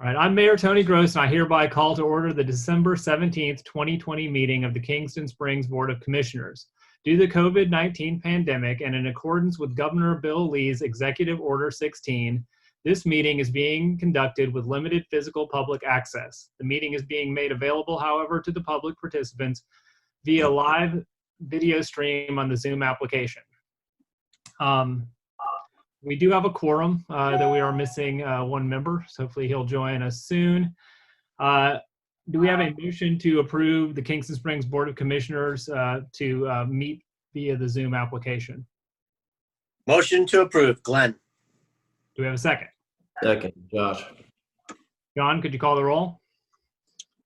All right, I'm Mayor Tony Gross, and I hereby call to order the December 17th, 2020 meeting of the Kingston Springs Board of Commissioners. Due to the COVID-19 pandemic and in accordance with Governor Bill Lee's Executive Order 16, this meeting is being conducted with limited physical public access. The meeting is being made available, however, to the public participants via live video stream on the Zoom application. We do have a quorum, though we are missing one member, so hopefully he'll join us soon. Do we have a motion to approve the Kingston Springs Board of Commissioners to meet via the Zoom application? Motion to approve, Glenn. Do we have a second? Second, Josh. John, could you call the roll?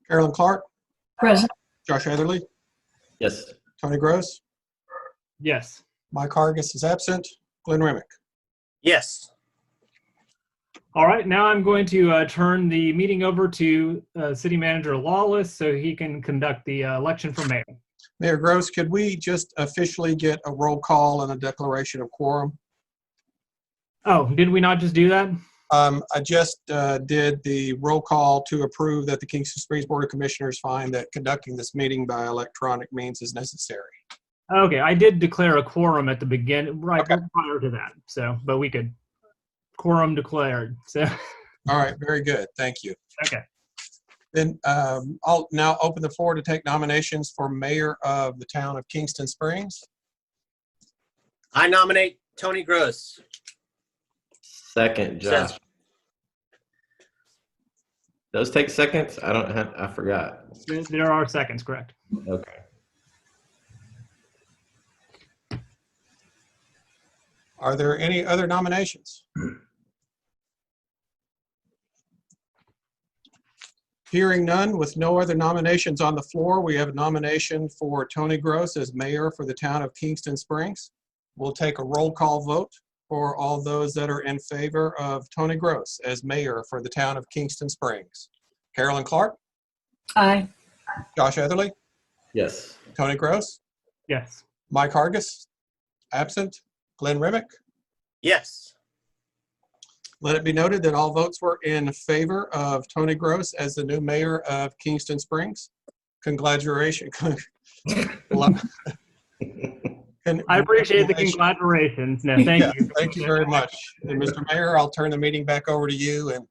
Carolyn Clark, Present. Josh Etherly, Yes. Tony Gross, Yes. Mike Hargis is absent, Glenn Remick. Yes. All right, now I'm going to turn the meeting over to City Manager Lawless so he can conduct the election for mayor. Mayor Gross, could we just officially get a roll call and a declaration of quorum? Oh, did we not just do that? I just did the roll call to approve that the Kingston Springs Board of Commissioners find that conducting this meeting by electronic means is necessary. Okay, I did declare a quorum at the beginning, right prior to that. So, but we could quorum declared. So, All right, very good. Thank you. okay. Then I'll now open the floor to take nominations for mayor of the town of Kingston Springs. I nominate Tony Gross. Second, Josh. Those take seconds? I forgot. There are seconds, correct? Okay. Are there any other nominations? Hearing none, with no other nominations on the floor, we have a nomination for Tony Gross as mayor for the town of Kingston Springs. We'll take a roll call vote for all those that are in favor of Tony Gross as mayor for the town of Kingston Springs. Carolyn Clark, Aye. Josh Etherly, Yes. Tony Gross, Yes. Mike Hargis, absent, Glenn Remick. Yes. Let it be noted that all votes were in favor of Tony Gross as the new mayor of Kingston Springs. Congratulations. I appreciate the congratulations. No, thank you. Thank you very much. And Mr. Mayor, I'll turn the meeting back over to you and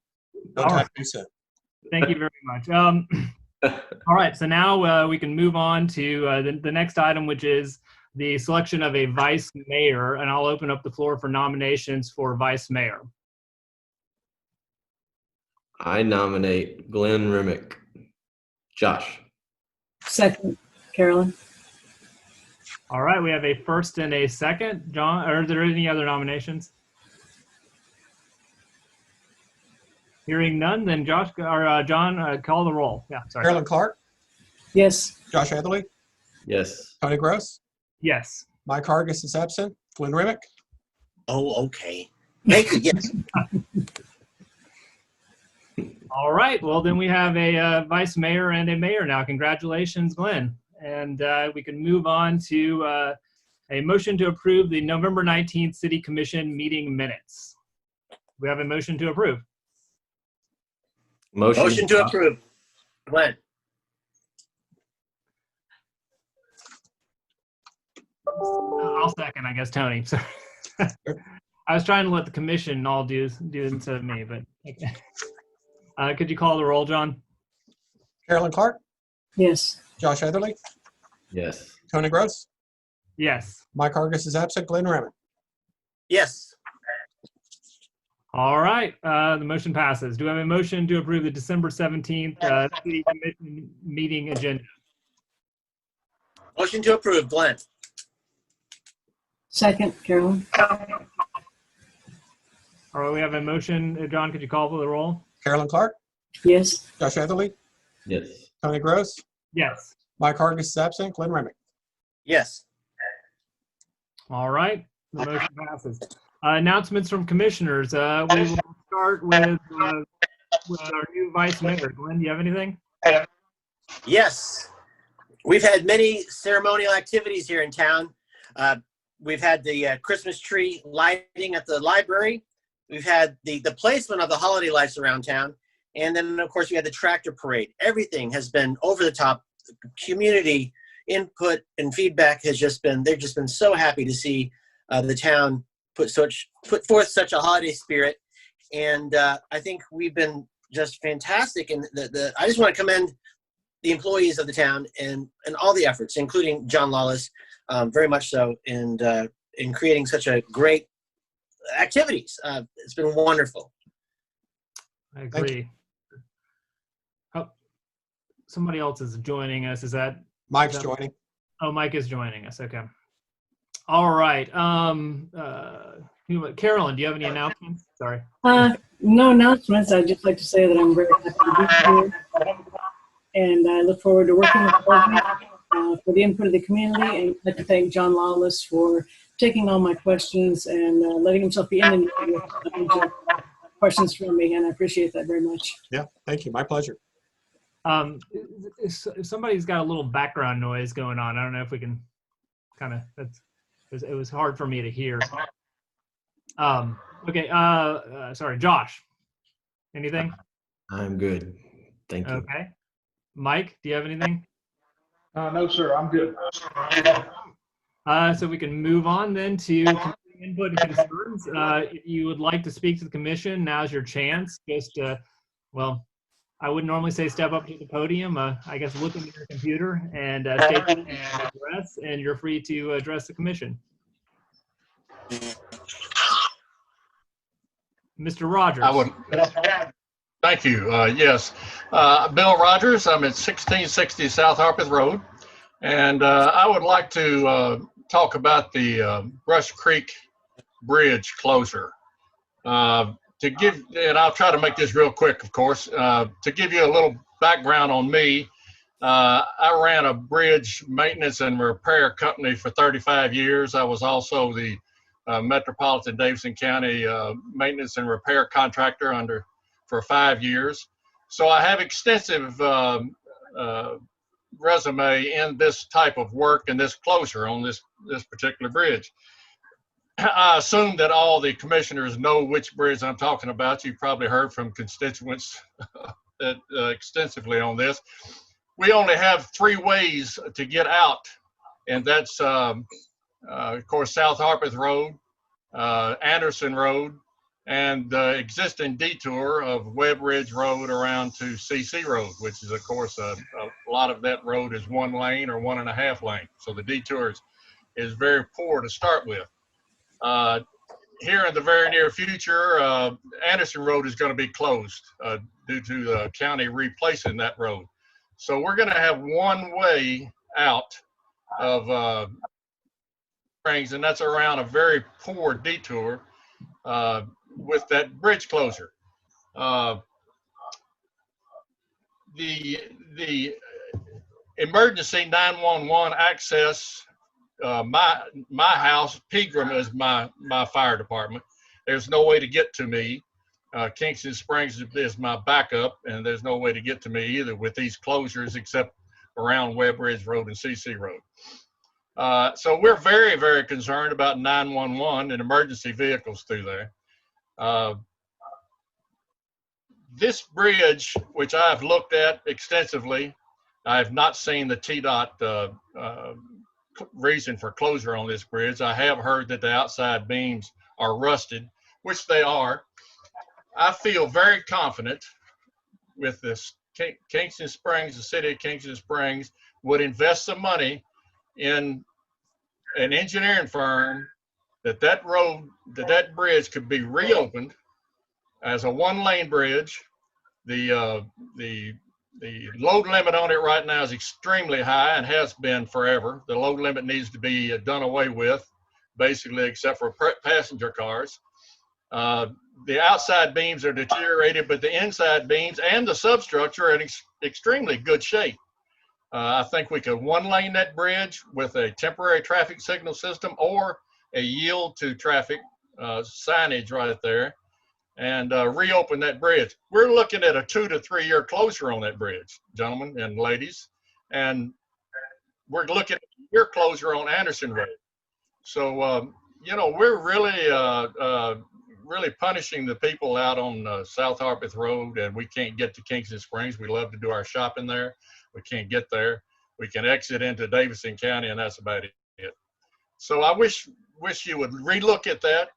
no All time right. too soon. Thank you very much. All right, so now we can move on to the next item, which is the selection of a vice mayor, and I'll open up the floor for nominations for vice mayor. I nominate Glenn Remick. Josh. Second, Carolyn. All right, we have a first and a second. John, are there any other nominations? Hearing none, then John, call the roll. Yeah, sorry. Carolyn Clark, Yes. Josh Etherly, Yes. Tony Gross, Yes. Mike Hargis is absent, Glenn Remick. Oh, okay. Thank you. Yes. All right, well, then we have a vice mayor and a mayor now. Congratulations, Glenn. And we can move on to a motion to approve the November 19th City Commission meeting minutes. We have a motion to approve. Motion to approve, Glenn. I'll second, I guess, Tony. Sorry. I was trying to let the commission all do it instead of me, but okay. Could you call the roll, John? Carolyn Clark, Yes. Josh Etherly, Yes. Tony Gross, Yes. Mike Hargis is absent, Glenn Remick. Yes. All right, the motion passes. Do I have a motion to approve the December 17th City Commission meeting agenda? Motion to approve, Glenn. Second, Carolyn. All right, we have a motion. John, could you call for the roll? Carolyn Clark, Yes. Josh Etherly, Yes. Tony Gross, Yes. Mike Hargis is absent, Glenn Remick. Yes. All right, the motion passes. Announcements from commissioners. We will start with our new vice mayor. Glenn, do you have anything? Yes. We've had many ceremonial activities here in town. We've had the Christmas tree lighting at the library. We've had the placement of the holiday lights around town. And then, of course, we had the tractor parade. Everything has been over the top. Community input and feedback has just been, they've just been so happy to see the town put forth such a holiday spirit. And I think we've been just fantastic. And I just want to commend the employees of the town and all the efforts, including John Lawless, very much so, in creating such a great activities. It's been wonderful. I agree. Oh, somebody else is joining us. Is that Mike's joining. Oh, Mike is joining us. Okay. All right. Carolyn, do you have any announcements? Sorry. No announcements. I'd just like to say that I'm very happy to be here. And I look forward to working with all of you for the input of the community. And I'd like to thank John Lawless for taking all my questions and letting himself be inundated with questions from me. And I appreciate that very much. Yeah, thank you. My pleasure. If somebody's got a little background noise going on, I don't know if we can kind of, it was hard for me to hear. Okay, sorry, Josh, anything? I'm good. Thank you. Okay. Mike, do you have anything? No, sir, I'm good. So we can move on then to input and concerns. If you would like to speak to the commission, now's your chance. Just, well, I would normally say step up to the podium. I guess look into your computer and state your name and address, and you're free to address the commission. Mr. Rogers. I would. Thank you. Yes, Bill Rogers. I'm at 1660 South Harpeth Road, and I would like to talk about the Brush Creek Bridge closure. And I'll try to make this real quick, of course. To give you a little background on me, I ran a bridge maintenance and repair company for 35 years. I was also the Metropolitan Davidson County maintenance and repair contractor for 5 years. So I have extensive resume in this type of work and this closure on this particular bridge. I assume that all the commissioners know which bridge I'm talking about. You've probably heard from constituents extensively on this. We only have 3 ways to get out, and that's, of course, South Harpeth Road, Anderson Road, and the existing detour of Webb Ridge Road around to CC Road, which is, of course, a lot of that road is 1 lane or 1.5 lane. So the detour is very poor to start with. Here in the very near future, Anderson Road is going to be closed due to the county replacing that road. So we're going to have 1 way out of Springs, and that's around a very poor detour with that bridge closure. The emergency 911 access, my house, Pegram is my fire department. There's no way to get to me. Kingston Springs is my backup, and there's no way to get to me either with these closures except around Webb Ridge Road and CC Road. So we're very, very concerned about 911 and emergency vehicles through there. This bridge, which I've looked at extensively, I have not seen the TDOT reason for closure on this bridge. I have heard that the outside beams are rusted, which they are. I feel very confident with this. Kingston Springs, the city of Kingston Springs would invest some money in an engineering firm that bridge could be reopened as a 1-lane bridge. The load limit on it right now is extremely high and has been forever. The load limit needs to be done away with, basically, except for passenger cars. The outside beams are deteriorated, but the inside beams and the substructure are in extremely good shape. I think we could 1-lane that bridge with a temporary traffic signal system or a yield to traffic signage right there, and reopen that bridge. We're looking at a 2 to 3 year closure on that bridge, gentlemen and ladies, and we're looking at a year closure on Anderson Road. So, you know, we're really really punishing the people out on South Harpeth Road, and we can't get to Kingston Springs. We love to do our shopping there. We can't get there. We can exit into Davidson County, and that's about it. So I wish you would relook at that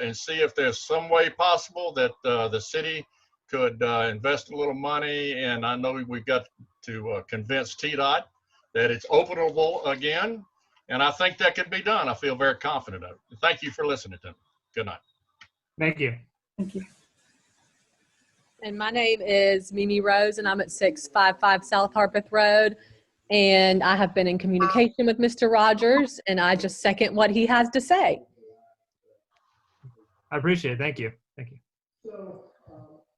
and see if there's some way possible that the city could invest a little money. And I know we've got to convince TDOT that it's openable again. And I think that could be done. I feel very confident of it. Thank you for listening to me. Good night. Thank you. Thank you. And my name is Mimi Rose, and I'm at 655 South Harpeth Road. And I have been in communication with Mr. Rogers, and I just second what he has to say. I appreciate it. Thank you. Thank you.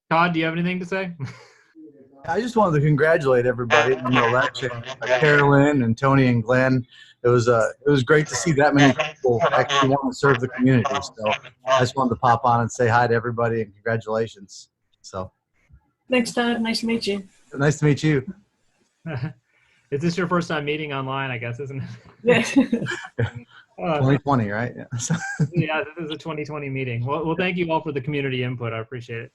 Todd, do you have anything to say? I just wanted to congratulate everybody on the election, Carolyn and Tony and Glenn. It was great to see that many people actually want to serve the community. So I just wanted to pop on and say hi to everybody and congratulations. So Thanks, Todd. Nice to meet you. nice to meet you. Is this your first time meeting online, I guess, isn't it? Yeah. 2020, right? Yeah. Yeah, this is a 2020 meeting. Well, thank you all for the community input. I appreciate it.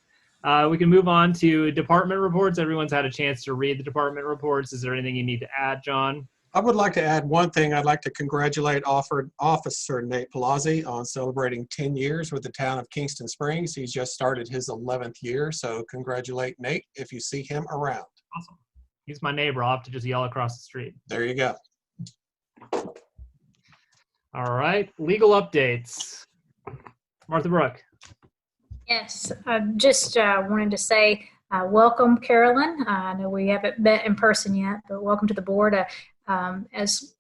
We can move on to department reports. Everyone's had a chance to read the department reports. Is there anything you need to add, John? I would like to add one thing. I'd like to congratulate Officer Nate Palazzi on celebrating 10 years with the town of Kingston Springs. He's just started his 11th year, so congratulate Nate if you see him around. Awesome. He's my neighbor. I'll have to just yell across the street. There you go. All right. Legal updates. Martha Brooke. Yes, I just wanted to say welcome, Carolyn. I know we haven't met in person yet, but welcome to the board. As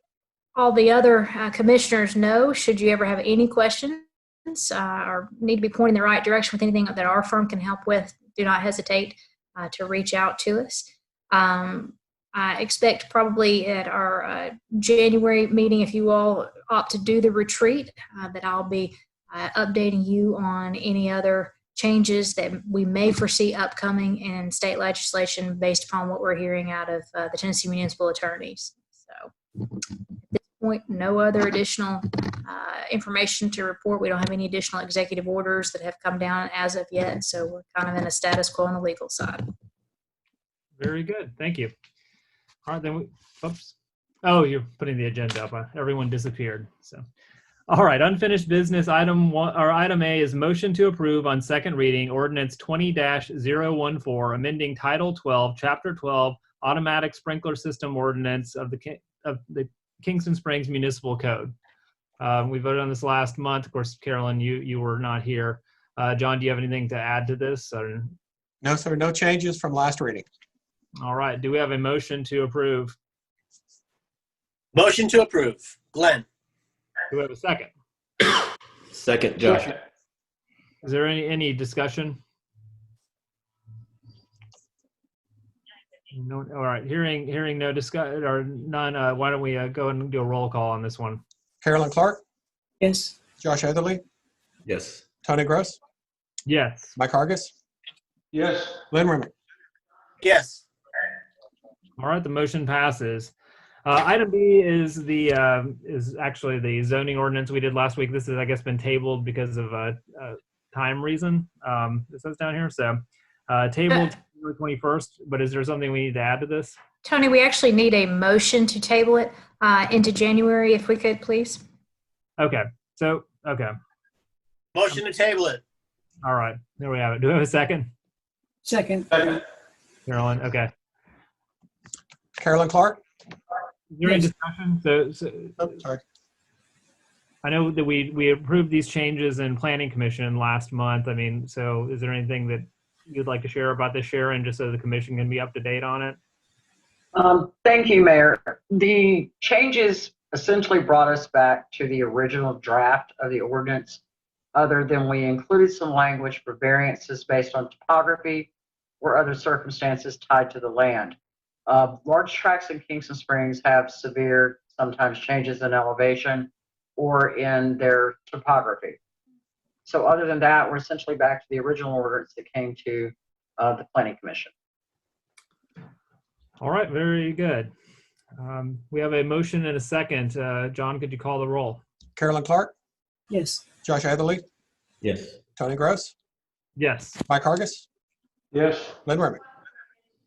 all the other commissioners know, should you ever have any questions or need to be pointed in the right direction with anything that our firm can help with, do not hesitate to reach out to us. I expect probably at our January meeting, if you all opt to do the retreat, that I'll be updating you on any other changes that we may foresee upcoming in state legislation based upon what we're hearing out of the Tennessee municipal attorneys. So at this point, no other additional information to report. We don't have any additional executive orders that have come down as of yet. So we're kind of in a status quo on the legal side. Very good. Thank you. All right, then oops. Oh, you're putting the agenda up. Everyone disappeared. So, all right, unfinished business. Item A is motion to approve on second reading ordinance 20-014, amending Title 12, Chapter 12, automatic sprinkler system ordinance of the Kingston Springs Municipal Code. We voted on this last month. Of course, Carolyn, you were not here. John, do you have anything to add to this? Or? No, sir. No changes from last reading. All right. Do we have a motion to approve? Motion to approve. Glenn. Do we have a second? Second, Josh. Is there any discussion? No. All right. Hearing no discussion or none. Why don't we go and do a roll call on this one? Carolyn Clark, Yes. Josh Etherly, Yes. Tony Gross, Yes. Mike Hargis, Yes. Lynn Rimmer. Yes. All right. The motion passes. Item B is actually the zoning ordinance we did last week. This has, I guess, been tabled because of a time reason. It says down here. So tabled January 21st. But is there something we need to add to this? Tony, we actually need a motion to table it into January, if we could, please. Okay. So, okay. Motion to table it. All right. There we have it. Do we have a second? Second. Carolyn. Okay. Carolyn Clark. Is there any discussion? Oh, sorry. I know that we approved these changes in Planning Commission last month. I mean, so is there anything that you'd like to share about this, Sharon, just so the commission can be up to date on it? Thank you, Mayor. The changes essentially brought us back to the original draft of the ordinance, other than we included some language for variances based on topography or other circumstances tied to the land. Large tracts in Kingston Springs have severe, sometimes changes in elevation or in their topography. So other than that, we're essentially back to the original ordinance that came to the Planning Commission. All right, very good. We have a motion and a second. John, could you call the roll? Carolyn Clark, Yes. Josh Etherly, Yes. Tony Gross, Yes. Mike Hargis, Yes. Glenn Remick.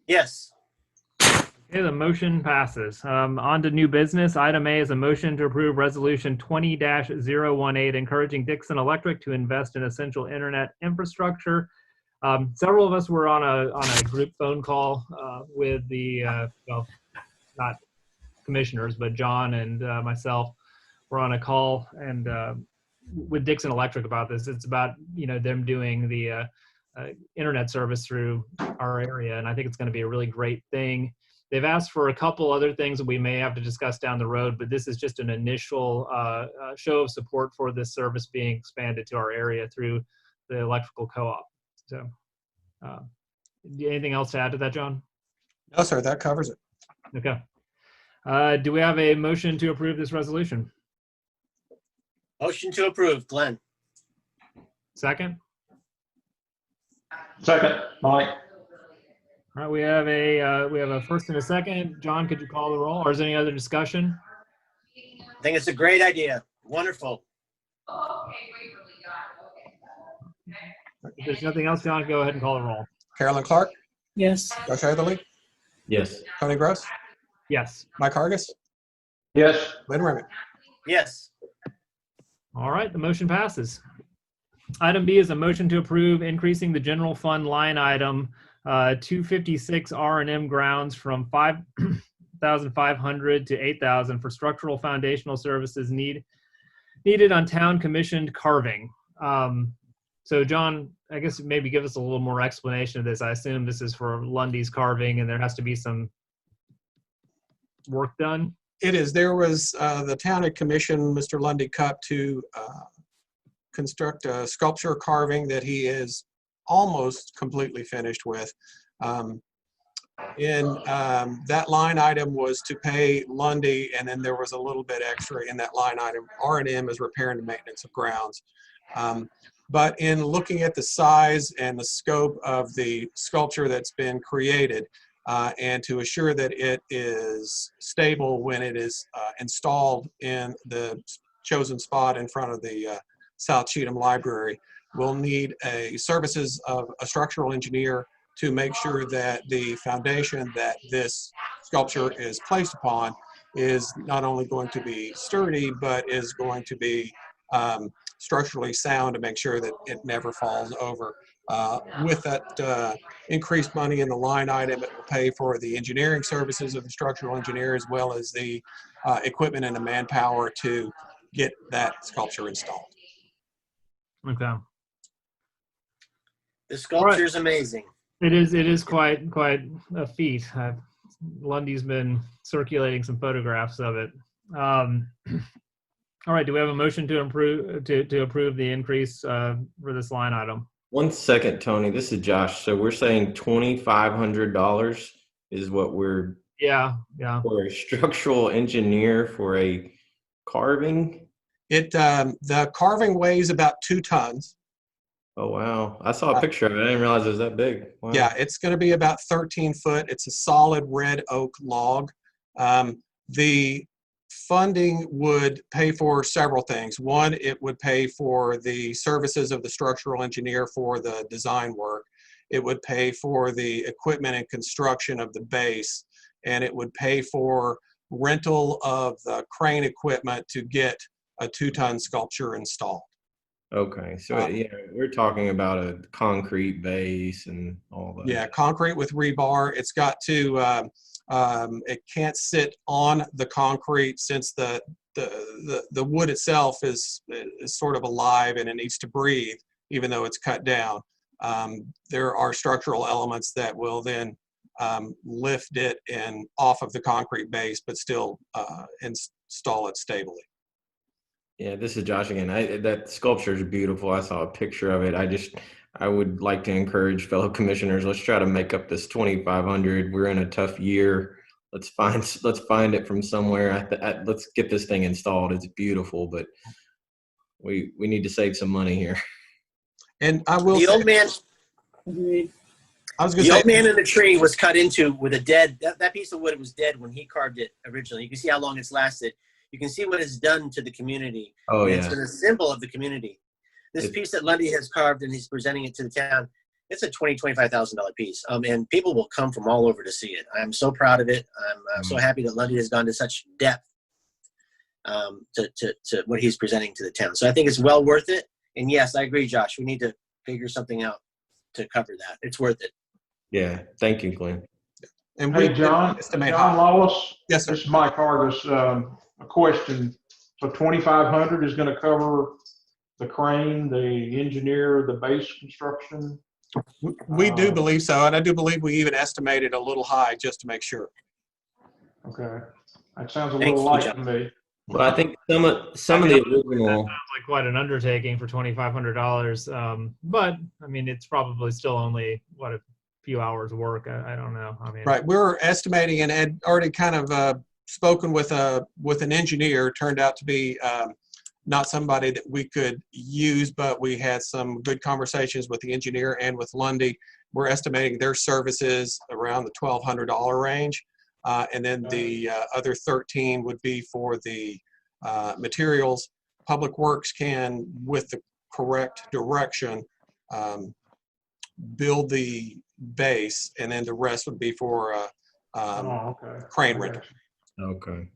Yes. Okay, the motion passes. On to new business. Item A is a motion to approve resolution 20-018, encouraging Dixon Electric to invest in essential internet infrastructure. Several of us were on a group phone call with the, well, not commissioners, but John and myself were on a call and with Dixon Electric about this. It's about, them doing the internet service through our area, and I think it's going to be a really great thing. They've asked for a couple other things that we may have to discuss down the road, but this is just an initial show of support for this service being expanded to our area through the electrical co-op. So, anything else to add to that, John? No, sir, that covers it. Okay. Do we have a motion to approve this resolution? Motion to approve, Glenn. Second? Second, Mike. All right, we have a first and a second. John, could you call the roll, or is there any other discussion? I think it's a great idea. Wonderful. If there's nothing else, John, go ahead and call the roll. Carolyn Clark, Yes. Josh Etherly, Yes. Tony Gross, Yes. Mike Hargis, Yes. Glenn Remick. Yes. All right, the motion passes. Item B is a motion to approve increasing the general fund line item 256 R&M grounds from 5,500 to 8,000 for structural foundational services needed on town commissioned carving. So John, I guess maybe give us a little more explanation of this. I assume this is for Lundy's carving and there has to be some work done. It is. There was the town had commissioned Mr. Lundy Cup to construct a sculpture carving that he is almost completely finished with. That line item was to pay Lundy, and then there was a little bit extra in that line item. R&M is repair and maintenance of grounds. But in looking at the size and the scope of the sculpture that's been created, and to assure that it is stable when it is installed in the chosen spot in front of the South Cheatham Library, we'll need services of a structural engineer to make sure that the foundation that this sculpture is placed upon is not only going to be sturdy, but is going to be structurally sound to make sure that it never falls over. With that increased money in the line item, it will pay for the engineering services of the structural engineer as well as the equipment and the manpower to get that sculpture installed. Okay. The sculpture is amazing. It is quite a feat. Lundy's been circulating some photographs of it. All right, do we have a motion to approve the increase for this line item? 1 second, Tony. This is Josh. So we're saying $2,500 is what we're Yeah. for a structural engineer for a carving. The carving weighs about 2 tons. Oh wow! I saw a picture of it. I didn't realize it was that big. Wow. Yeah, it's going to be about 13 foot. It's a solid red oak log. The funding would pay for several things. One, it would pay for the services of the structural engineer for the design work. It would pay for the equipment and construction of the base, and it would pay for rental of the crane equipment to get a 2-ton sculpture installed. Okay, so yeah, we're talking about a concrete base and all that. Yeah, concrete with rebar. It's got to. It can't sit on the concrete since the wood itself is sort of alive and it needs to breathe, even though it's cut down. There are structural elements that will then lift it and off of the concrete base, but still install it stably. Yeah, this is Josh again. That sculpture is beautiful. I saw a picture of it. I would like to encourage fellow commissioners. Let's try to make up this $2,500. We're in a tough year. Let's find it from somewhere. Let's get this thing installed. It's beautiful, but we need to save some money here. And I will. The old man. Agreed. The old man in the tree was cut into with a dead. That piece of wood was dead when he carved it originally. You can see how long it's lasted. You can see what it's done to the community. Oh, yeah. It's been a symbol of the community. This piece that Lundy has carved and he's presenting it to the town, it's a $25,000 piece. And people will come from all over to see it. I'm so proud of it. I'm so happy that Lundy has gone to such depth to what he's presenting to the town. So I think it's well worth it. And yes, I agree, Josh. We need to figure something out to cover that. It's worth it. Yeah, thank you, Glenn. And Hey, we John estimate Lawless. Yes, sir. This is Mike Hargis. A question. So 2,500 is going to cover the crane, the engineer, the base construction? We do believe so, and I do believe we even estimated a little high just to make sure. Okay. That sounds a Thank little you, light John. to me. Well, I think some of the original. Sounds like quite an undertaking for $2,500. But I mean, it's probably still only a few hours work. I don't know. I mean, Right, we're estimating and had already kind of spoken with an engineer. Turned out to be not somebody that we could use, but we had some good conversations with the engineer and with Lundy. We're estimating their services around the $1,200 range. And then the other 13 would be for the materials. Public Works can, with the correct direction, build the base, and then the rest would be for Okay. crane I rental. got you. Okay.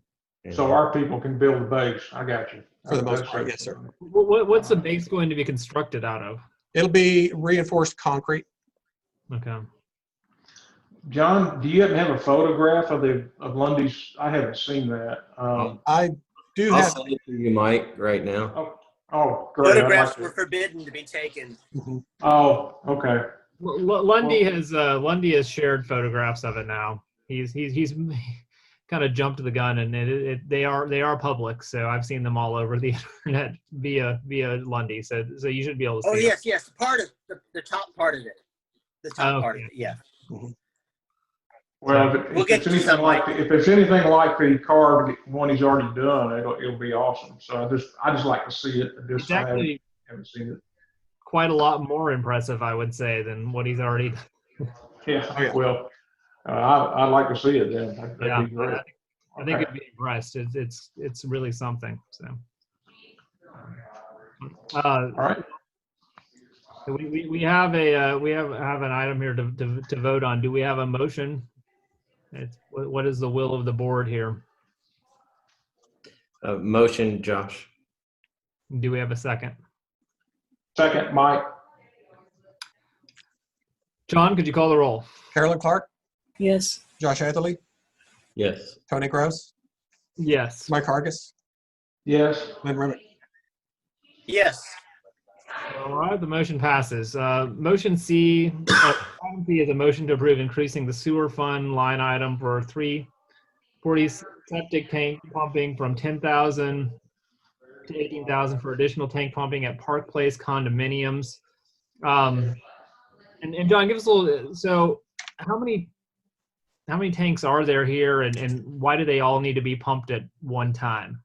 Yeah. So our people can build the base. I got you. For the most That's part, it. yes, sir. what's the base going to be constructed out of? It'll be reinforced concrete. Okay. John, do you happen to have a photograph of Lundy's? I haven't seen that. I do I'll have. send it to you, Mike, right now. Great. Photographs I'd were like forbidden to be taken. to. Oh, okay. Lundy has shared photographs of it now. He's kind of jumped the gun, and they are public, so I've seen them all over the internet via Lundy. So you should be able to see. Oh them. yes, part of the top part of it. The top part of it, yeah. Well, We'll get to some if it's anything like the carved one he's already done, it'll be awesome. So I just like to see it. It's actually haven't seen it. quite a lot more impressive, I would say, than what he's already done. Yeah. Well, I'd like to see it then. That'd be great. I think you'd be impressed. It's really something. So. All right. We have an item here to vote on. Do we have a motion? What is the will of the board here? Motion, Josh. Do we have a second? Second, Mike. John, could you call the roll? Carolyn Clark, Yes. Josh Atherley, Yes. Tony Gross, Yes. Mike Hargis, Yes. Lynn Remick. Yes. All right, the motion passes. Motion C, item C is a motion to approve increasing the sewer fund line item for 340 septic tank pumping from 10,000 to 18,000 for additional tank pumping at Park Place condominiums. And John, give us a little. So, how many tanks are there here, and why do they all need to be pumped at one time?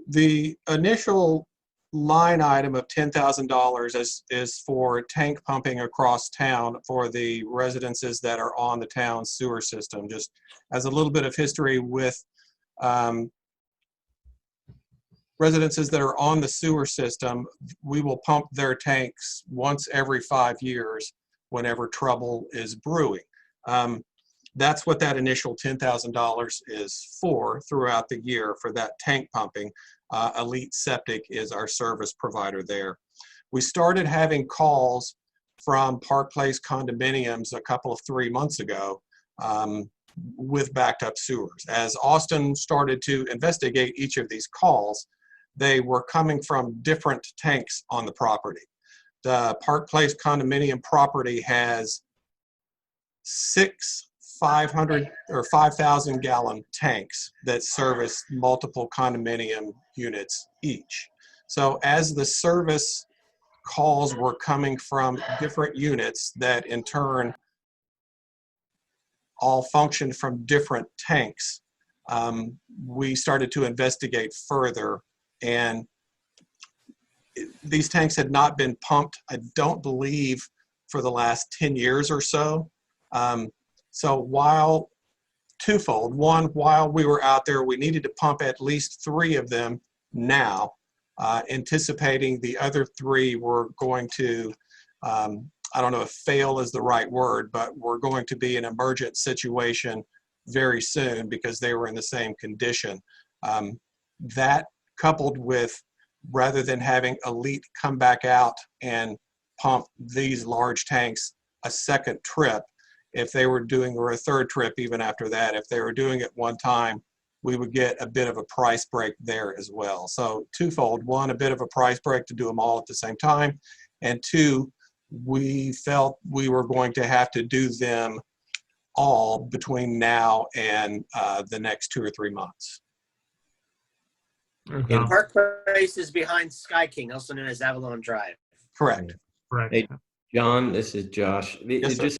The initial line item of $10,000 is for tank pumping across town for the residences that are on the town's sewer system. Just as a little bit of history with residences that are on the sewer system, we will pump their tanks once every 5 years whenever trouble is brewing. That's what that initial $10,000 is for throughout the year for that tank pumping. Elite Septic is our service provider there. We started having calls from Park Place condominiums a couple of 3 months ago with backed up sewers. As Austin started to investigate each of these calls, they were coming from different tanks on the property. The Park Place condominium property has 6 500 or 5,000 gallon tanks that service multiple condominium units each. So as the service calls were coming from different units that in turn all functioned from different tanks, we started to investigate further, and these tanks had not been pumped, I don't believe, for the last 10 years or so. So while twofold, one, while we were out there, we needed to pump at least 3 of them now. anticipating the other 3 were going to, I don't know if fail is the right word, but were going to be an emergent situation very soon because they were in the same condition. That coupled with, rather than having Elite come back out and pump these large tanks a second trip, if they were doing, or a third trip even after that, if they were doing it one time, we would get a bit of a price break there as well. So twofold: 1, a bit of a price break to do them all at the same time, and 2, we felt we were going to have to do them all between now and the next 2 or 3 months. Okay. Park Place is behind Sky King, also known as Avalon Drive. Correct. Correct. Hey, John, this is Josh. Yes, sir. Just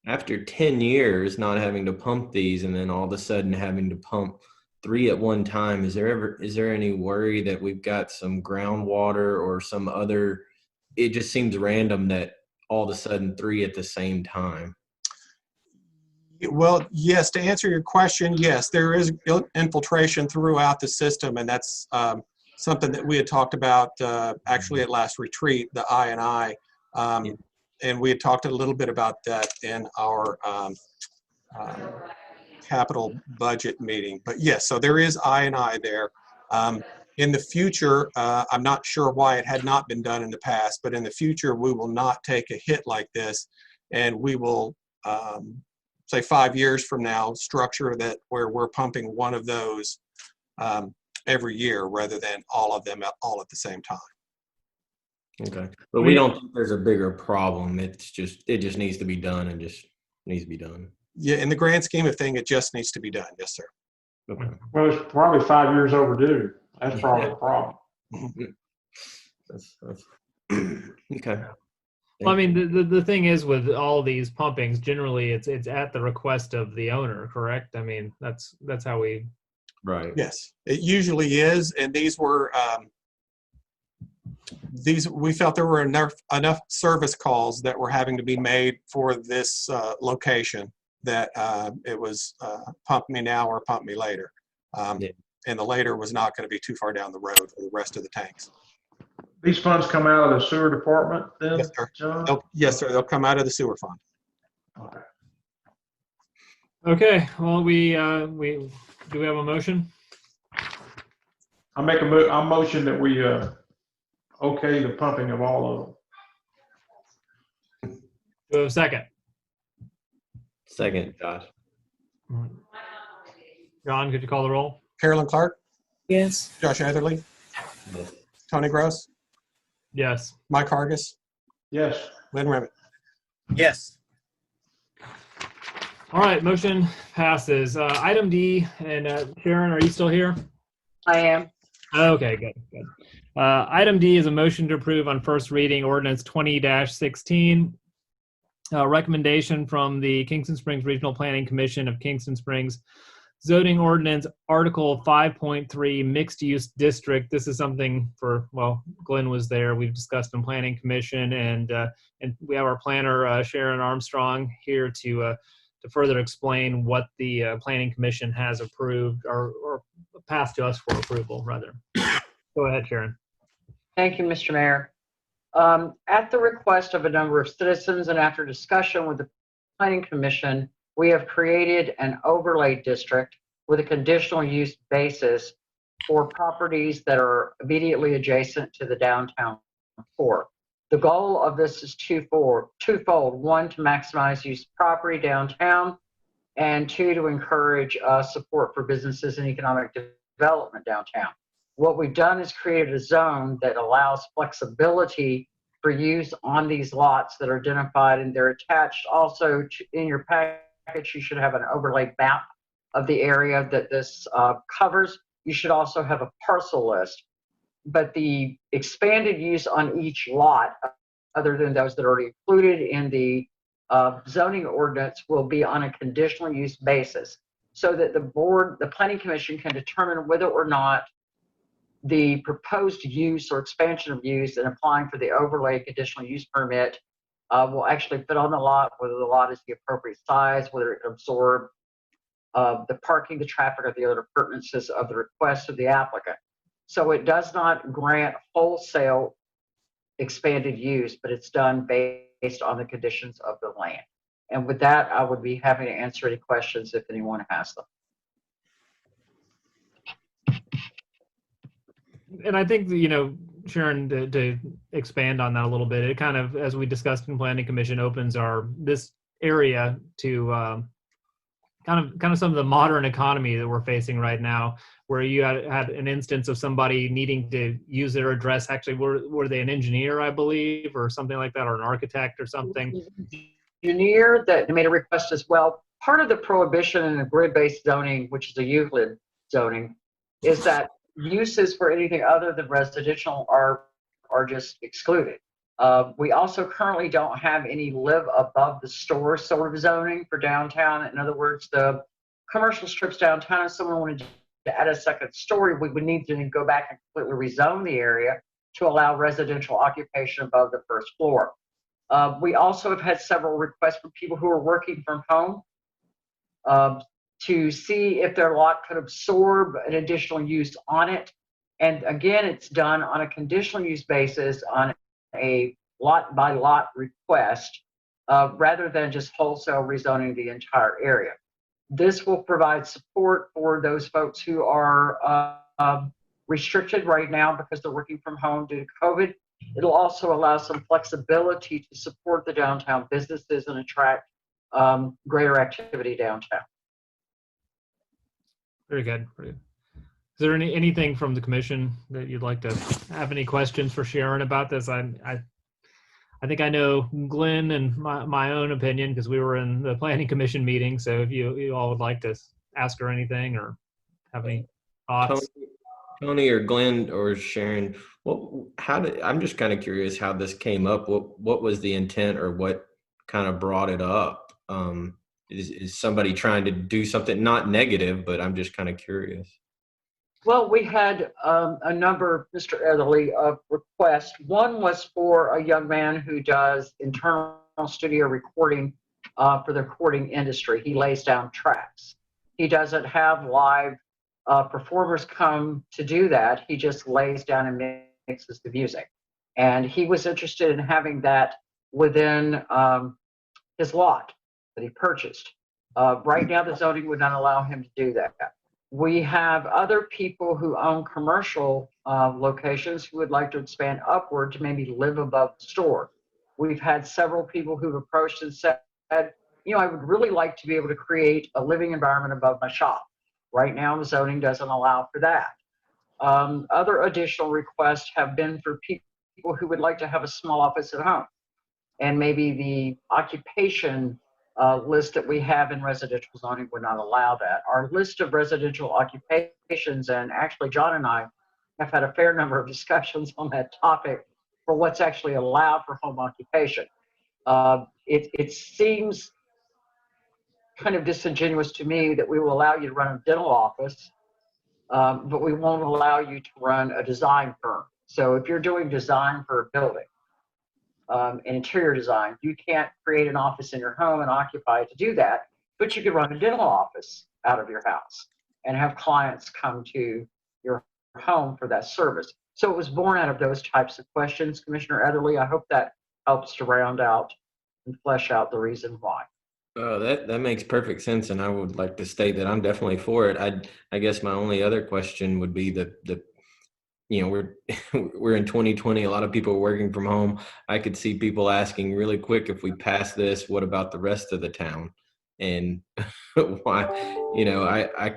after 10 years not having to pump these, and then all of a sudden having to pump 3 at one time, is there any worry that we've got some groundwater or some other? It just seems random that all of a sudden 3 at the same time. Well, yes, to answer your question, yes, there is infiltration throughout the system, and that's something that we had talked about actually at last retreat, the I&I, and we had talked a little bit about that in our capital budget meeting. But yes, so there is I&I there. In the future, I'm not sure why it had not been done in the past, but in the future, we will not take a hit like this, and we will, say 5 years from now, structure that where we're pumping one of those every year rather than all of them all at the same time. Okay, but we don't think there's a bigger problem. It just needs to be done, and just needs to be done. Yeah, in the grand scheme of things, it just needs to be done. Yes, sir. Okay. Well, it's probably 5 years overdue. That's probably the problem. That's okay. Well, I mean, the thing is with all these pumpings, generally it's at the request of the owner, correct? I mean, that's how we. Right. Yes, it usually is, and these were we felt there were enough service calls that were having to be made for this location that it was pump me now or pump me later, and the later was not going to be too far down the road for the rest of the tanks. These funds come out of the sewer department then, Yes, sir. John? Yes, sir. They'll come out of the sewer fund. Okay. Okay. Well, we do we have a motion? I make a motion that we okay the pumping of all of them. Do we have a second? Second, Josh. John, could you call the roll? Carolyn Clark, Yes. Josh Etherly, Yes. Tony Gross, Yes. Mike Hargis, Yes. Lynn Remitt. Yes. All right. Motion passes. Item D, and Sharon, are you still here? I am. Okay, good. Item D is a motion to approve on first reading ordinance 20-16. Recommendation from the Kingston Springs Regional Planning Commission of Kingston Springs zoning ordinance article 5.3 mixed use district. This is something for, well, Glenn was there. We've discussed in planning commission, and we have our planner Sharon Armstrong here to further explain what the planning commission has approved or passed to us for approval, rather. Go ahead, Sharon. Thank you, Mr. Mayor. At the request of a number of citizens and after discussion with the Planning Commission, we have created an overlay district with a conditional use basis for properties that are immediately adjacent to the downtown core. The goal of this is twofold. One, to maximize use of property downtown, and 2, to encourage support for businesses and economic development downtown. What we've done is created a zone that allows flexibility for use on these lots that are identified, and they're attached also in your package. You should have an overlay map of the area that this covers. You should also have a parcel list. But the expanded use on each lot, other than those that are already included in the zoning ordinance, will be on a conditional use basis, so that the Planning Commission can determine whether or not the proposed use or expansion of use and applying for the overlay conditional use permit will actually fit on the lot, whether the lot is the appropriate size, whether it can absorb the parking, the traffic, or the other appurtenances of the request of the applicant. So it does not grant wholesale expanded use, but it's done based on the conditions of the land. And with that, I would be happy to answer any questions if anyone has them. And I think, you know, Sharon, to expand on that a little bit, it kind of, as we discussed in Planning Commission, opens this area to kind of some of the modern economy that we're facing right now, where you had an instance of somebody needing to use their address. Actually, were they an engineer, I believe, or something like that, or an architect or something? Engineer that made a request as well. Part of the prohibition in the grid-based zoning, which is a Euclid zoning, is that uses for anything other than residential are just excluded. We also currently don't have any live above the store sort of zoning for downtown. In other words, the commercial strips downtown, if someone wanted to add a second story, we would need to go back and completely rezone the area to allow residential occupation above the first floor. We also have had several requests from people who are working from home to see if their lot could absorb an additional use on it. And again, it's done on a conditional use basis on a lot by lot request rather than just wholesale rezoning the entire area. This will provide support for those folks who are restricted right now because they're working from home due to COVID. It'll also allow some flexibility to support the downtown businesses and attract greater activity downtown. Very good. Very good. Is there anything from the commission that you'd like to have any questions for Sharon about this? I think I know Glenn and my own opinion because we were in the planning commission meeting. So if you all would like to ask her anything or have any thoughts. Tony or Glenn or Sharon, I'm just kind of curious how this came up. What was the intent or what kind of brought it up? Is somebody trying to do something not negative, but I'm just kind of curious. Well, we had a number, Mr. Etherly, of requests. One was for a young man who does internal studio recording for the recording industry. He lays down tracks. He doesn't have live performers come to do that. He just lays down and mixes the music. And he was interested in having that within his lot that he purchased. Right now, the zoning would not allow him to do that. We have other people who own commercial locations who would like to expand upward to maybe live above the store. We've had several people who've approached and said, you know, I would really like to be able to create a living environment above my shop. Right now, the zoning doesn't allow for that. Other additional requests have been for people who would like to have a small office at home. And maybe the occupation list that we have in residential zoning would not allow that. Our list of residential occupations, and actually John and I have had a fair number of discussions on that topic for what's actually allowed for home occupation. It seems kind of disingenuous to me that we will allow you to run a dental office, but we won't allow you to run a design firm. So if you're doing design for a building, interior design, you can't create an office in your home and occupy it to do that, but you could run a dental office out of your house and have clients come to your home for that service. So it was born out of those types of questions, Commissioner Etherly. I hope that helps to round out and flesh out the reason why. That makes perfect sense, and I would like to state that I'm definitely for it. I guess my only other question would be the you know, we're in 2020. A lot of people are working from home. I could see people asking really quick, if we pass this, what about the rest of the town? And why? You know, I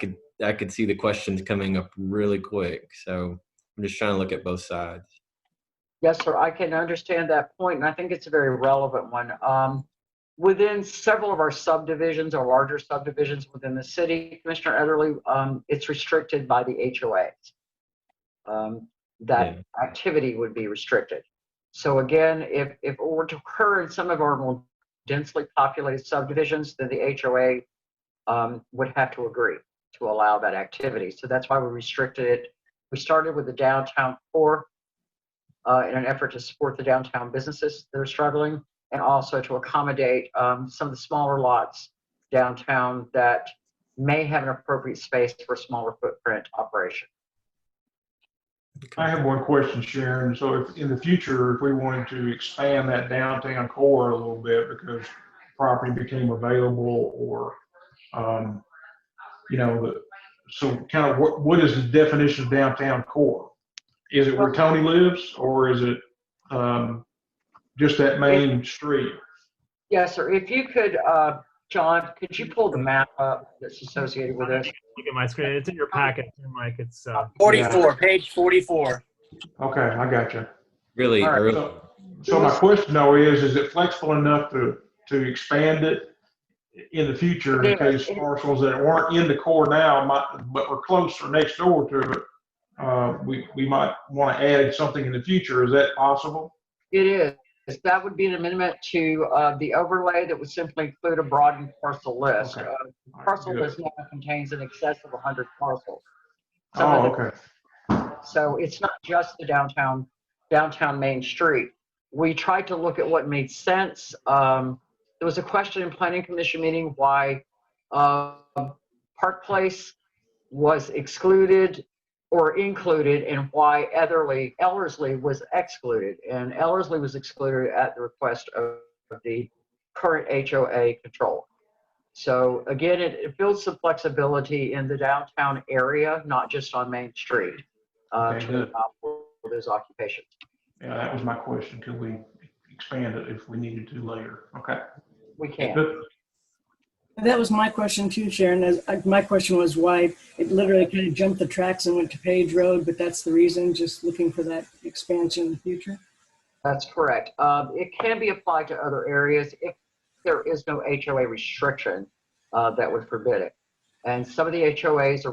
could see the questions coming up really quick. So I'm just trying to look at both sides. Yes, sir. I can understand that point, and I think it's a very relevant one. Within several of our subdivisions, or larger subdivisions within the city, Commissioner Etherly, it's restricted by the HOAs. That activity would be restricted. So again, if it were to occur in some of our more densely populated subdivisions, then the HOA would have to agree to allow that activity. So that's why we restricted it. We started with the downtown core in an effort to support the downtown businesses that are struggling, and also to accommodate some of the smaller lots downtown that may have an appropriate space for a smaller footprint operation. I have one question, Sharon. So if in the future, if we wanted to expand that downtown core a little bit because property became available or, you know, so kind of what is the definition of downtown core? Is it where Tony lives or is it just that main street? Yes, sir. If you could, John, could you pull the map up that's associated with this? Look at my screen. It's in your packet, Mike. It's 44, page 44. Okay, I got you. Really All right. early. So my question though is it flexible enough to expand it in the future in case parcels that weren't in the core now but were closer next door to it, we might want to add something in the future. Is that possible? It is. That would be an amendment to the overlay that would simply include a broadened parcel list. Okay. Parcel Good. list now contains in excess of 100 parcels. Okay. So it's not just the downtown Main Street. We tried to look at what made sense. There was a question in Planning Commission meeting why Park Place was excluded or included and why Ellerslie was excluded. And Ellerslie was excluded at the request of the current HOA controller. So again, it builds some flexibility in the downtown area, not just on Main Street, Okay, to good. allow for those occupations. Yeah, that was my question. Could we expand it if we needed to later? Okay. We can. Good. That was my question too, Sharon. My question was why it literally kind of jumped the tracks and went to Page Road, but that's the reason, just looking for that expansion in the future. That's correct. It can be applied to other areas if there is no HOA restriction that would forbid it. And some of the HOAs are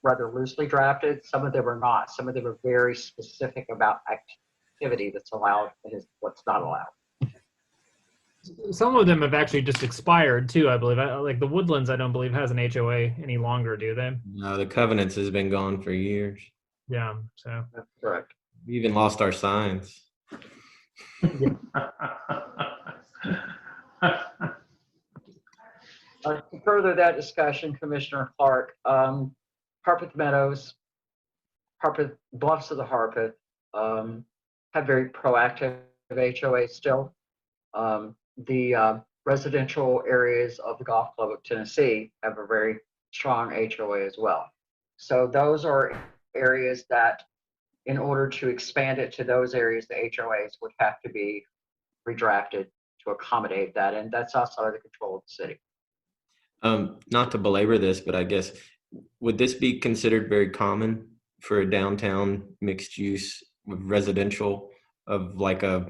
rather loosely drafted. Some of them are not. Some of them are very specific about activity that's allowed and what's not allowed. some of them have actually just expired too, I believe. Like the Woodlands, I don't believe has an HOA any longer, do they? No, the covenants has been gone for years. Yeah, so. That's correct. We even lost our signs. To further that discussion, Commissioner Clark, Harpeth Meadows, Bluffs of the Harpeth have very proactive HOA still. The residential areas of the Golf Club of Tennessee have a very strong HOA as well. So those are areas that, in order to expand it to those areas, the HOAs would have to be redrafted to accommodate that, and that's outside of the control of the city. Not to belabor this, but I guess, would this be considered very common for a downtown mixed use residential of like a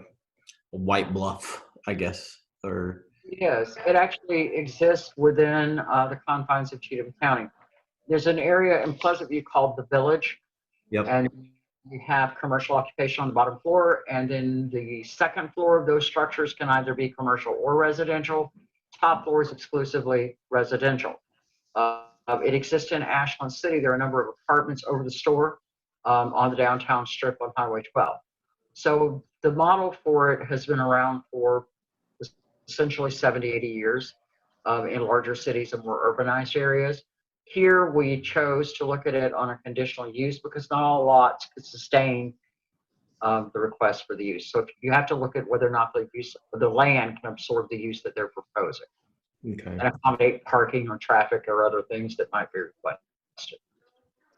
White Bluff, I guess, or? Yes, it actually exists within the confines of Cheatham County. There's an area in Pleasant View called the Village. Yep. And you have commercial occupation on the bottom floor, and then the second floor of those structures can either be commercial or residential. Top floor is exclusively residential. It exists in Ashland City. There are a number of apartments over the store on the downtown strip on Highway 12. So the model for it has been around for essentially 70, 80 years in larger cities and more urbanized areas. Here we chose to look at it on a conditional use because not all lots could sustain the request for the use. So you have to look at whether or not the land can absorb the use that they're proposing. Okay. And accommodate parking or traffic or other things that might be requested.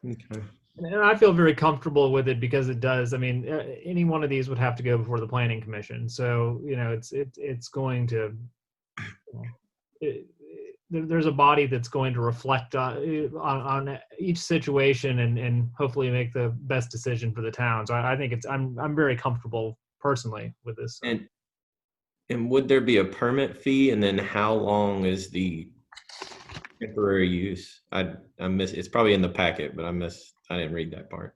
Okay. And I feel very comfortable with it because it does. I mean, any one of these would have to go before the Planning Commission. So, you know, it's going to, there's a body that's going to reflect on each situation and hopefully make the best decision for the town. So I think I'm very comfortable personally with this. And would there be a permit fee? And then how long is the temporary use? I miss, it's probably in the packet, but I didn't read that part.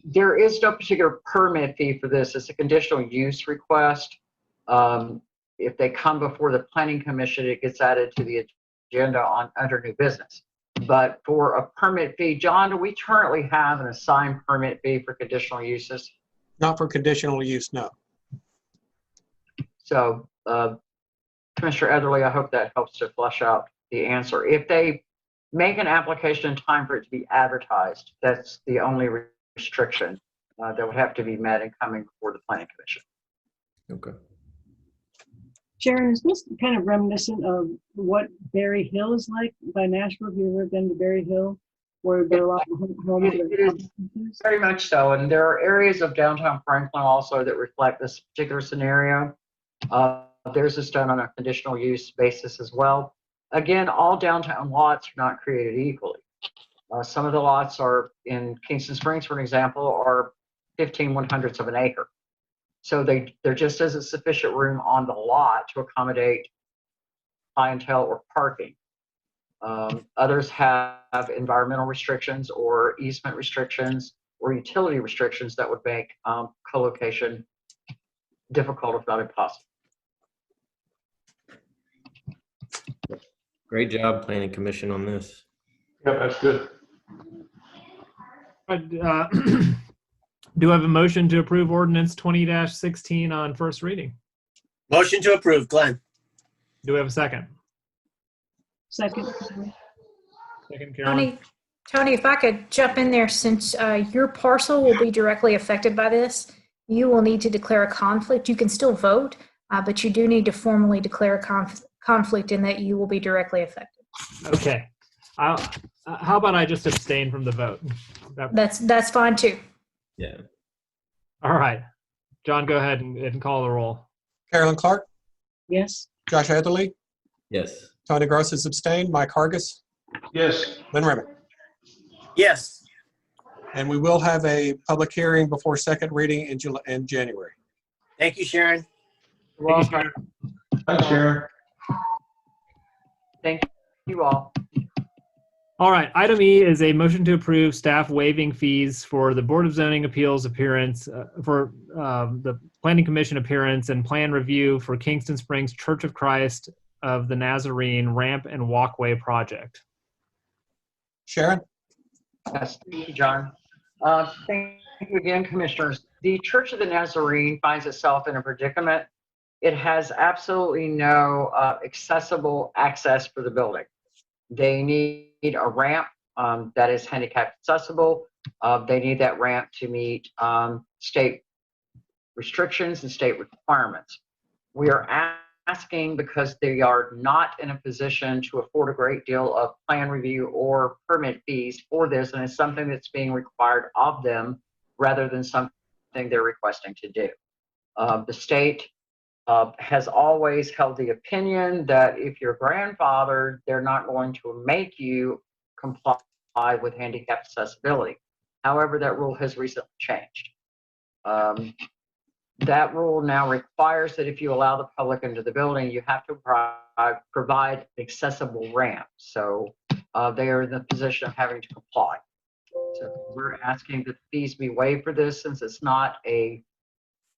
There is no particular permit fee for this. It's a conditional use request. If they come before the Planning Commission, it gets added to the agenda under new business. But for a permit fee, John, do we currently have an assigned permit fee for conditional uses? Not for conditional use, no. So, Commissioner Etherly, I hope that helps to flesh out the answer. If they make an application in time for it to be advertised, that's the only restriction. that would have to be met in coming before the Planning Commission. Okay. Sharon, is this kind of reminiscent of what Berry Hill is like by Nashville? Have you ever been to Berry Hill, where there are a lot of homes? It is very much so, and there are areas of downtown Franklin also that reflect this particular scenario. Theirs is done on a conditional use basis as well. Again, all downtown lots are not created equally. Some of the lots are in Kingston Springs, for an example, are 15/100ths of an acre. So there just isn't sufficient room on the lot to accommodate clientele or parking. Others have environmental restrictions or easement restrictions or utility restrictions that would make co-location difficult, if not impossible. Great job, Planning Commission, on this. Yep, that's good. Do I have a motion to approve ordinance 20-16 on first reading? Motion to approve, Glenn. Do we have a second? Second. Second, Carolyn. Tony, if I could jump in there, since your parcel will be directly affected by this, you will need to declare a conflict. You can still vote, but you do need to formally declare a conflict in that you will be directly affected. Okay. How about I just abstain from the vote? That's fine too. Yeah. All right. John, go ahead and call the roll. Carolyn Clark, Yes. Josh Etherly, Yes. Tony Gross is abstained, Mike Hargis, Yes. Lynn Remick. Yes. And we will have a public hearing before second reading in January. Thank you, Sharon. Well, Thanks, Sharon. thank you all. All right. Item E is a motion to approve staff waiving fees for the Board of Zoning Appeals appearance, for the Planning Commission appearance and plan review for Kingston Springs Church of Christ of the Nazarene ramp and walkway project. Sharon? Yes, thank you, John. Thank you again, Commissioners. The Church of the Nazarene finds itself in a predicament. It has absolutely no accessible access for the building. They need a ramp that is handicap accessible. They need that ramp to meet state restrictions and state requirements. We are asking because they are not in a position to afford a great deal of plan review or permit fees for this, and it's something that's being required of them rather than something they're requesting to do. The state has always held the opinion that if you're grandfathered, they're not going to make you comply with handicap accessibility. However, that rule has recently changed. That rule now requires that if you allow the public into the building, you have to provide accessible ramp. So they are in the position of having to comply. So we're asking that fees be waived for this, since it's not a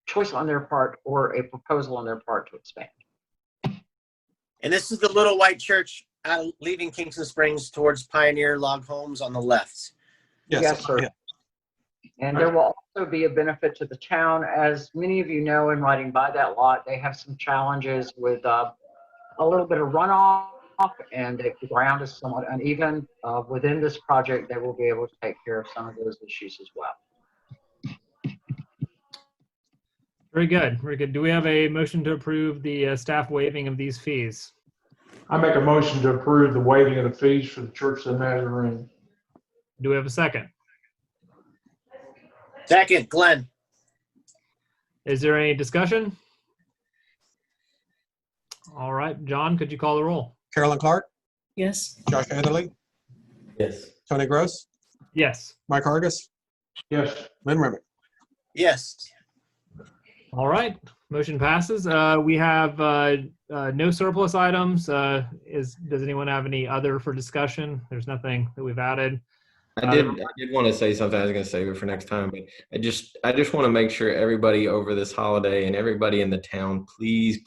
choice on their part or a proposal on their part to expand. And this is the little white church leaving Kingston Springs towards Pioneer Log Homes on the left. Yes, sir. Yeah. And there will also be a benefit to the town. As many of you know, in riding by that lot, they have some challenges with a little bit of runoff, and if the ground is somewhat uneven. Within this project, they will be able to take care of some of those issues as well. Very good. Very good. Do we have a motion to approve the staff waiving of these fees? I make a motion to approve the waiving of the fees for the Church of the Nazarene. Do we have a second? Second, Glenn. Is there any discussion? All right. John, could you call the roll? Carolyn Clark, Yes. Josh Etherly, Yes. Tony Gross, Yes. Mike Hargis, Yes. Lynn Remick. Yes. All right. Motion passes. We have no surplus items. Does anyone have any other for discussion? There's nothing that we've added. I did want to say something. I was going to save it for next time, but I just want to make sure everybody over this holiday and everybody in the town, please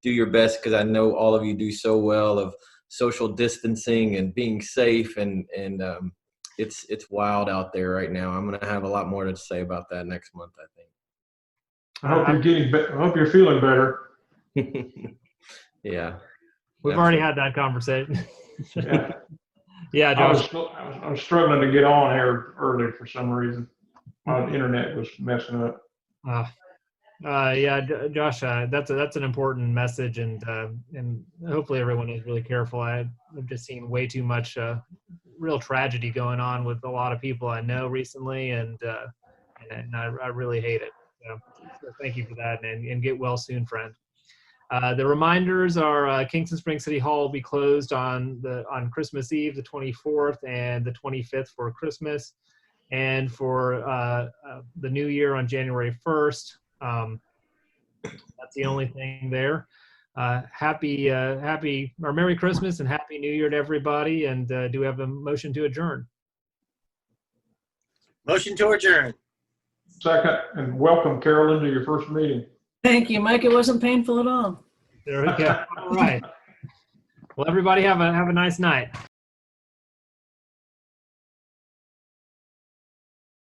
do your best, because I know all of you do so well of social distancing and being safe, and it's wild out there right now. I'm going to have a lot more to say about that next month, I think. I hope you're getting better. I hope you're feeling better. Yeah. We've already had that conversation. Yeah. Yeah, I Josh. was struggling to get on here early for some reason. The internet was messing up. Yeah, Josh, that's an important message, and hopefully everyone is really careful. I've just seen way too much real tragedy going on with a lot of people I know recently, and I really hate it. So thank you for that, and get well soon, friend. The reminders are Kingston Springs City Hall will be closed on Christmas Eve, the 24th, and the 25th for Christmas, and for the New Year on January 1st. That's the only thing there. Happy or Merry Christmas and Happy New Year to everybody. And do we have a motion to adjourn? Motion to adjourn. Second, and welcome, Carolyn, to your first meeting. Thank you, Mike. It wasn't painful at all. There we go. All right. Well, everybody have a nice night.